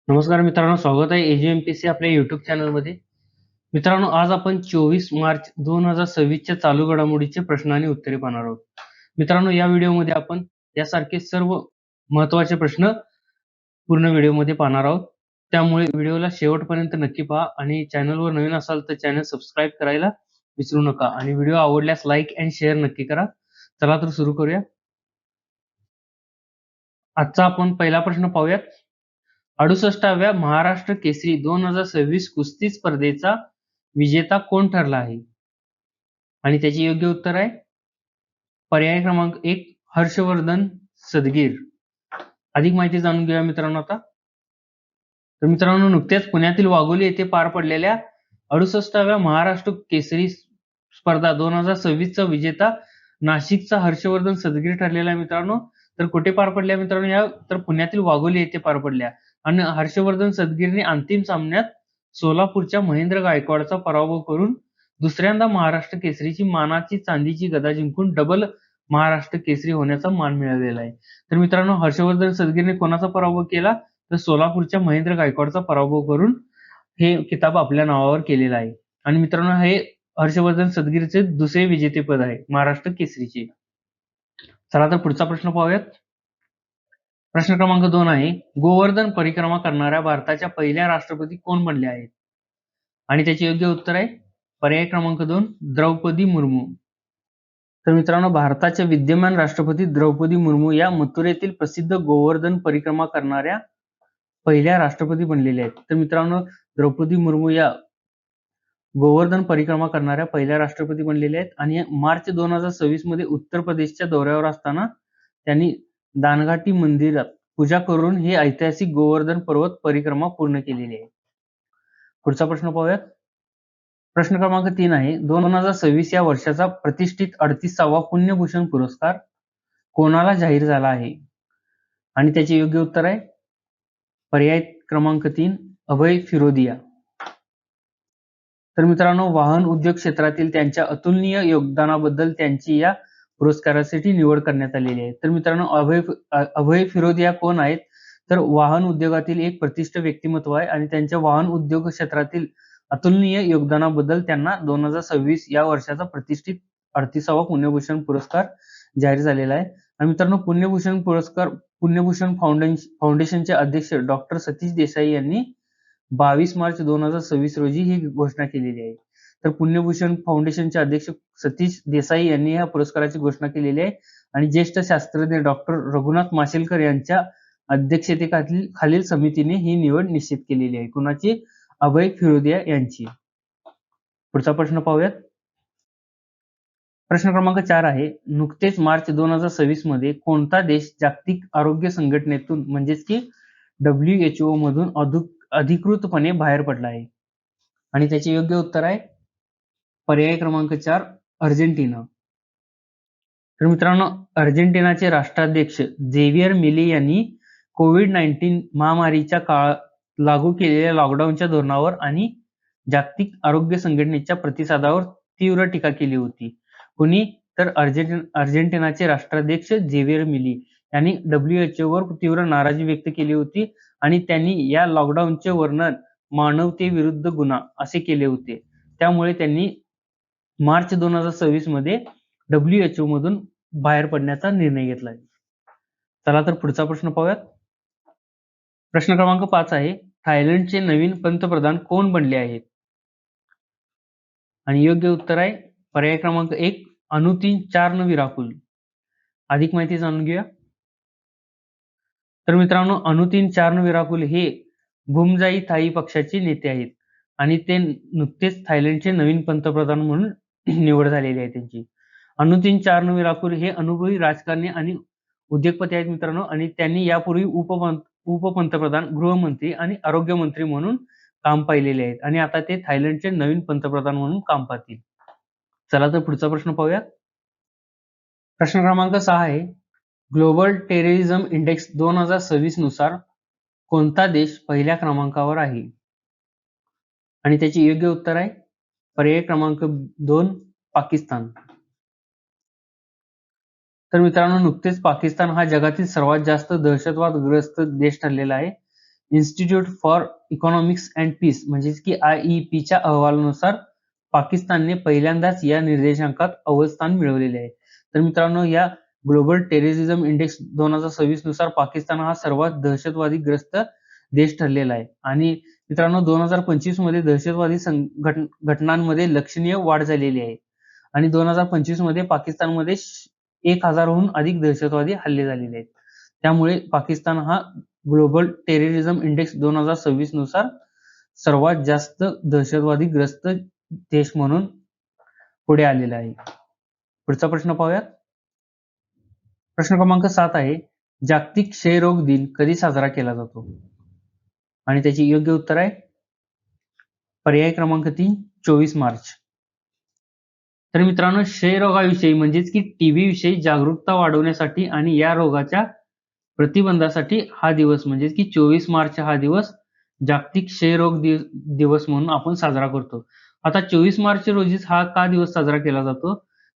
नमस्कार मित्रांनो, स्वागत आहे एजीएमपीसी आपल्या युट्यूब चॅनलमध्ये. मित्रांनो, आज आपण 24 मार्च 2026 च्या चालू घडामोडीचे प्रश्न आणि उत्तरे पाहणार आहोत. मित्रांनो, या व्हिडिओमध्ये आपण यासारखे सर्व महत्त्वाचे प्रश्न पूर्ण व्हिडिओमध्ये पाहणार आहोत. त्यामुळे व्हिडिओला शेवटपर्यंत नक्की पहा आणि चॅनलवर नवीन असाल तर चॅनल सबस्क्राईब करायला विसरू नका आणि व्हिडिओ आवडल्यास लाईक आणि शेअर नक्की करा. चला तर सुरू करूया. आजचा आपण पहिला प्रश्न पाहूयात. 68व्या महाराष्ट्र केसरी 2026 कुस्ती स्पर्धेचा विजेता कोण ठरला आहे? आणि त्याचे योग्य उत्तर आहे पर्याय क्रमांक 1 हर्षवर्धन सदगीर. अधिक माहिती जाणून घेऊया मित्रांनो आता. तर मित्रांनो, नुकत्याच पुण्यातील वाघोली येथे पार पडलेल्या 68व्या महाराष्ट्र केसरी स्पर्धा 2026 चा विजेता नाशिकचा हर्षवर्धन सदगीर ठरलेला आहे मित्रांनो. तर कुठे पार पडल्या मित्रांनो या? तर पुण्यातील वाघोली येथे पार पडल्या आणि हर्षवर्धन सदगीरने अंतिम सामन्यात सोलापूरच्या महेंद्र गायकवाडचा पराभव करून दुसऱ्यांदा महाराष्ट्र केसरीची मानाची चांदीची गदा जिंकून डबल महाराष्ट्र केसरी होण्याचा मान मिळवलेला आहे. तर मित्रांनो, हर्षवर्धन सदगीरने कोणाचा पराभव केला? तर सोलापूरच्या महेंद्र गायकवाडचा पराभव करून हे किताब आपल्या नावावर केलेला आहे. आणि मित्रांनो, हे हर्षवर्धन सदगीरचे दुसरे विजेतेपद आहे महाराष्ट्र केसरीचे. चला तर पुढचा प्रश्न पाहूयात. प्रश्न क्रमांक 2 आहे, गोवर्धन परिक्रमा करणाऱ्या भारताच्या पहिल्या राष्ट्रपती कोण बनले आहेत? आणि त्याचे योग्य उत्तर आहे पर्याय क्रमांक 2 द्रौपदी मुर्मू. तर मित्रांनो, भारताच्या विद्यमान राष्ट्रपती द्रौपदी मुर्मू या मथुरेतील प्रसिद्ध गोवर्धन परिक्रमा करणाऱ्या पहिल्या राष्ट्रपती बनलेल्या आहेत. तर मित्रांनो, द्रौपदी मुर्मू या गोवर्धन परिक्रमा करणाऱ्या पहिल्या राष्ट्रपती बनलेल्या आहेत आणि मार्च 2026 मध्ये उत्तर प्रदेशच्या दौऱ्यावर असताना त्यांनी दानघाटी मंदिरात पूजा करून ही ऐतिहासिक गोवर्धन पर्वत परिक्रमा पूर्ण केलेली आहे. पुढचा प्रश्न पाहूयात. प्रश्न क्रमांक 3 आहे, 2026 या वर्षाचा प्रतिष्ठित 38वा पुण्यभूषण पुरस्कार कोणाला जाहीर झाला आहे? आणि त्याचे योग्य उत्तर आहे पर्याय क्रमांक 3 अभय फिरोदिया. तर मित्रांनो, वाहन उद्योग क्षेत्रातील त्यांच्या अतुलनीय योगदानाबद्दल त्यांची या पुरस्कारासाठी निवड करण्यात आलेली आहे. तर मित्रांनो, अभय फिरोदिया कोण आहेत? तर वाहन उद्योगातील एक प्रतिष्ठित व्यक्तिमत्व आहे आणि त्यांच्या वाहन उद्योग क्षेत्रातील अतुलनीय योगदानाबद्दल त्यांना 2026 या वर्षाचा प्रतिष्ठित 38वा पुण्यभूषण पुरस्कार जाहीर झालेला आहे. आणि मित्रांनो, पुण्यभूषण फाउंडेशनचे अध्यक्ष डॉक्टर सतीश देसाई यांनी 22 मार्च 2026 रोजी ही घोषणा केलेली आहे. तर पुण्यभूषण फाउंडेशनचे अध्यक्ष सतीश देसाई यांनी या पुरस्काराची घोषणा केलेली आहे आणि ज्येष्ठ शास्त्रज्ञ डॉक्टर रघुनाथ माशेलकर यांच्या अध्यक्षतेखालील समितीने ही निवड निश्चित केलेली आहे. कुणाची? अभय फिरोदिया यांची. पुढचा प्रश्न पाहूयात. प्रश्न क्रमांक 4 आहे, नुकतेच मार्च 2026 मध्ये कोणता देश जागतिक आरोग्य संघटनेतून म्हणजेच की WHO मधून अधिकृतपणे बाहेर पडला आहे? आणि त्याचे योग्य उत्तर आहे पर्याय क्रमांक 4 अर्जेंटिना. तर मित्रांनो, अर्जेंटिनाचे राष्ट्राध्यक्ष झेवियर मिली यांनी कोविड-19 महामारीच्या काळात लागू केलेल्या लॉकडाऊनच्या धोरणावर आणि जागतिक आरोग्य संघटनेच्या प्रतिसादावर तीव्र टीका केली होती. कोणी? तर अर्जेंटिनाचे राष्ट्राध्यक्ष झेवियर मिली यांनी WHO वर तीव्र नाराजी व्यक्त केली होती आणि त्यांनी या लॉकडाऊनचे वर्णन मानवतेविरुद्ध गुन्हा असे केले होते. त्यामुळे त्यांनी मार्च 2026 मध्ये WHO मधून बाहेर पडण्याचा निर्णय घेतला. चला तर पुढचा प्रश्न पाहूयात. प्रश्न क्रमांक 5 आहे, थायलंडचे नवीन पंतप्रधान कोण बनले आहेत? आणि योग्य उत्तर आहे पर्याय क्रमांक 1 अनुतिन चार्नविराकुल. अधिक माहिती जाणून घेऊया. तर मित्रांनो, अनुतिन चार्नविराकुल हे भूमजाई थाई पक्षाचे नेते आहेत आणि ते नुकतेच थायलंडचे नवीन पंतप्रधान म्हणून निवड झालेली आहे त्यांची. अनुतिन चार्नविराकुल हे अनुभवी राजकारणी आणि उद्योगपती आहेत मित्रांनो आणि त्यांनी यापूर्वी उपपंतप्रधान, गृहमंत्री आणि आरोग्य मंत्री म्हणून काम पाहिलेले आहेत आणि आता ते थायलंडचे नवीन पंतप्रधान म्हणून काम पाहतील. चला तर पुढचा प्रश्न पाहूया. प्रश्न क्रमांक 6 आहे, ग्लोबल टेररिझम इंडेक्स 2026 नुसार कोणता देश पहिल्या क्रमांकावर आहे? आणि त्याचे योग्य उत्तर आहे पर्याय क्रमांक 2 पाकिस्तान. तर मित्रांनो, नुकतेच पाकिस्तान हा जगातील सर्वात जास्त दहशतवादग्रस्त देश ठरलेला आहे. Institute for economics and peace म्हणजेच की IEP च्या अहवालानुसार पाकिस्तानने पहिल्यांदाच या निर्देशांकात अव्वल स्थान मिळवलेले आहे. तर मित्रांनो, या ग्लोबल टेररिझम इंडेक्स 2026 नुसार पाकिस्तान हा सर्वात दहशतवादी ग्रस्त देश ठरलेला आहे. आणि मित्रांनो, 2025 मध्ये दहशतवादी घटनांमध्ये लक्षणीय वाढ झालेली आहे. आणि 2025 मध्ये पाकिस्तानमध्ये 1000हून अधिक दहशतवादी हल्ले झालेले आहेत. त्यामुळे पाकिस्तान हा ग्लोबल टेररिझम इंडेक्स 2026 नुसार सर्वात जास्त दहशतवादी ग्रस्त देश म्हणून पुढे आलेला आहे. पुढचा प्रश्न पाहूयात. प्रश्न क्रमांक 7 आहे, जागतिक क्षयरोग दिन कधी साजरा केला जातो? आणि त्याची योग्य उत्तर आहे पर्याय क्रमांक 3, 24 मार्च. तर मित्रांनो, क्षयरोगाविषयी म्हणजेच की टीबी विषयी जागरूकता वाढवण्यासाठी आणि या रोगाच्या प्रतिबंधासाठी हा दिवस म्हणजेच की 24 मार्च हा दिवस जागतिक क्षयरोग दिवस म्हणून आपण साजरा करतो. आता 24 मार्च रोजीच हा का दिवस साजरा केला जातो?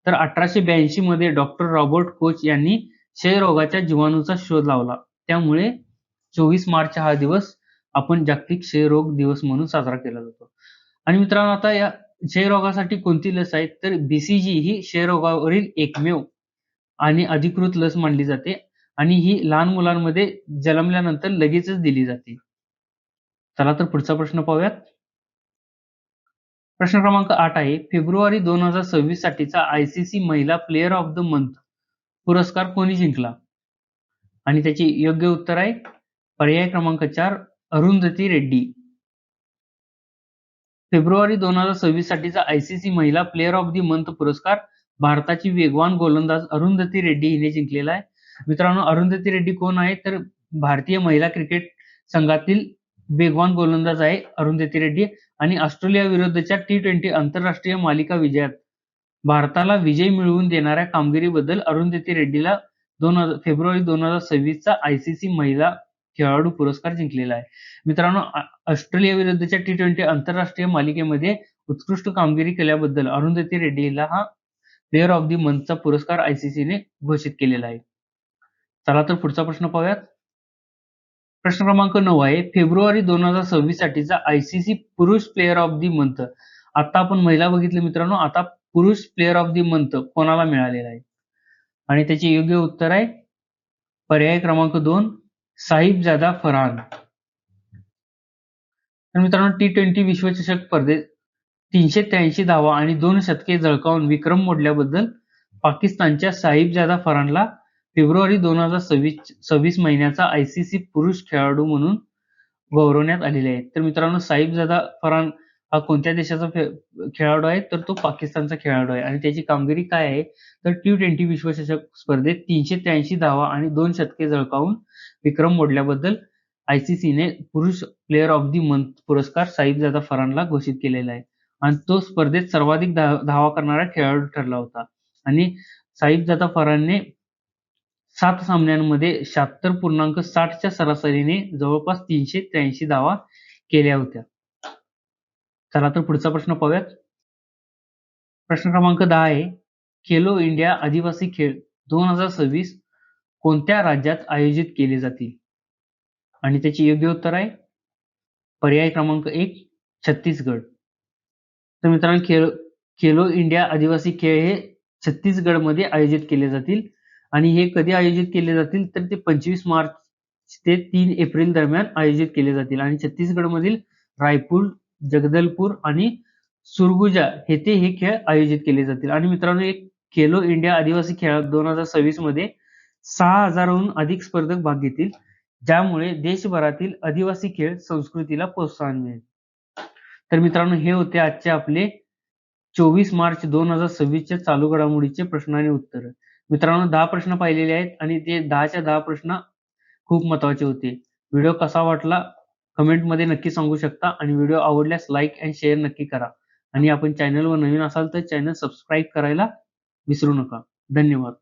तर 1882 मध्ये डॉक्टर रॉबर्ट कोच यांनी क्षयरोगाच्या जीवाणूचा शोध लावला. त्यामुळे 24 मार्च हा दिवस आपण जागतिक क्षयरोग दिवस म्हणून साजरा केला जातो. आणि मित्रांनो, आता या क्षयरोगासाठी कोणती लस आहे? तर BCG ही क्षयरोगावरील एकमेव आणि अधिकृत लस मानली जाते आणि ही लहान मुलांमध्ये जन्मल्यानंतर लगेचच दिली जाते. चला तर पुढचा प्रश्न पाहूयात. प्रश्न क्रमांक 8 आहे, फेब्रुवारी 2026 साठीचा ICC महिला प्लेयर ऑफ द मंथ पुरस्कार कोणी जिंकला? आणि त्याची योग्य उत्तर आहे पर्याय क्रमांक 4, अरुंधती रेड्डी. फेब्रुवारी 2026 साठीचा ICC महिला प्लेयर ऑफ द मंथ पुरस्कार भारताची वेगवान गोलंदाज अरुंधती रेड्डी हिने जिंकलेला आहे. मित्रांनो, अरुंधती रेड्डी कोण आहे? तर भारतीय महिला क्रिकेट संघातील वेगवान गोलंदाज आहे अरुंधती रेड्डी. आणि ऑस्ट्रेलिया विरुद्धच्या T20 आंतरराष्ट्रीय मालिका विजयात भारताला विजय मिळवून देणाऱ्या कामगिरीबद्दल अरुंधती रेड्डीला फेब्रुवारी 2026 चा ICC महिला खेळाडू पुरस्कार जिंकलेला आहे. मित्रांनो, ऑस्ट्रेलिया विरुद्धच्या T20 आंतरराष्ट्रीय मालिकेमध्ये उत्कृष्ट कामगिरी केल्याबद्दल अरुंधती रेड्डीला हा प्लेयर ऑफ द मंथचा पुरस्कार ICC ने घोषित केलेला आहे. चला तर पुढचा प्रश्न पाहूयात. प्रश्न क्रमांक 9 आहे, फेब्रुवारी 2026 साठीचा ICC पुरुष प्लेयर ऑफ द मंथ. आता आपण महिला बघितलं मित्रांनो, आता पुरुष प्लेयर ऑफ द मंथ कोणाला मिळालेला आहे? आणि त्याचे योग्य उत्तर आहे पर्याय क्रमांक 2, साहिबजादा फरहान. तर मित्रांनो, T20 विश्वचषक स्पर्धेत 383 धावा आणि 2 शतके झळकावून विक्रम मोडल्याबद्दल पाकिस्तानच्या साहिबजादा फरहानला फेब्रुवारी 2026 महिन्याचा ICC पुरुष खेळाडू म्हणून गौरवण्यात आलेले आहे. तर मित्रांनो, साहिबजादा फरहान हा कोणत्या देशाचा खेळाडू आहे? तर तो पाकिस्तानचा खेळाडू आहे. आणि त्याची कामगिरी काय आहे? तर T20 विश्वचषक स्पर्धेत 383 धावा आणि 2 शतके झळकावून विक्रम मोडल्याबद्दल ICC ने पुरुष प्लेयर ऑफ द मंथ पुरस्कार साहिबजादा फरहानला घोषित केलेला आहे. आणि तो स्पर्धेत सर्वाधिक धावा करणारा खेळाडू ठरला होता. आणि साहिबजादा फरहानने 7 सामन्यांमध्ये 76.60 च्या सरासरीने जवळपास 383 धावा केल्या होत्या. चला तर पुढचा प्रश्न पाहूयात. प्रश्न क्रमांक 10 आहे, खेलो इंडिया आदिवासी खेळ 2026 कोणत्या राज्यात आयोजित केले जातील? आणि त्याची योग्य उत्तर आहे पर्याय क्रमांक 1, छत्तीसगड. तर मित्रांनो, खेलो इंडिया आदिवासी खेळ हे छत्तीसगडमध्ये आयोजित केले जातील. आणि हे कधी आयोजित केले जातील? तर ते 25 मार्च ते 3 एप्रिल दरम्यान आयोजित केले जातील. आणि छत्तीसगडमधील रायपूर, जगदलपूर आणि सुरगुजा येथे हे खेळ आयोजित केले जातील. आणि मित्रांनो, एक खेलो इंडिया आदिवासी खेळात 2026 मध्ये 6000हून अधिक स्पर्धक भाग घेतील, ज्यामुळे देशभरातील आदिवासी खेळ संस्कृतीला प्रोत्साहन मिळेल. तर मित्रांनो, हे होते आजचे आपले 24 मार्च 2026 च्या चालू घडामोडीचे प्रश्न आणि उत्तर. मित्रांनो, 10 प्रश्न पाहिलेले आहेत आणि ते 10च्या 10 प्रश्न खूप महत्त्वाचे होते. व्हिडिओ कसा वाटला कमेंटमध्ये नक्की सांगू शकता आणि व्हिडिओ आवडल्यास लाईक आणि शेअर नक्की करा. आणि आपण चॅनलवर नवीन असाल तर चॅनल सबस्क्राईब करायला विसरू नका. धन्यवाद.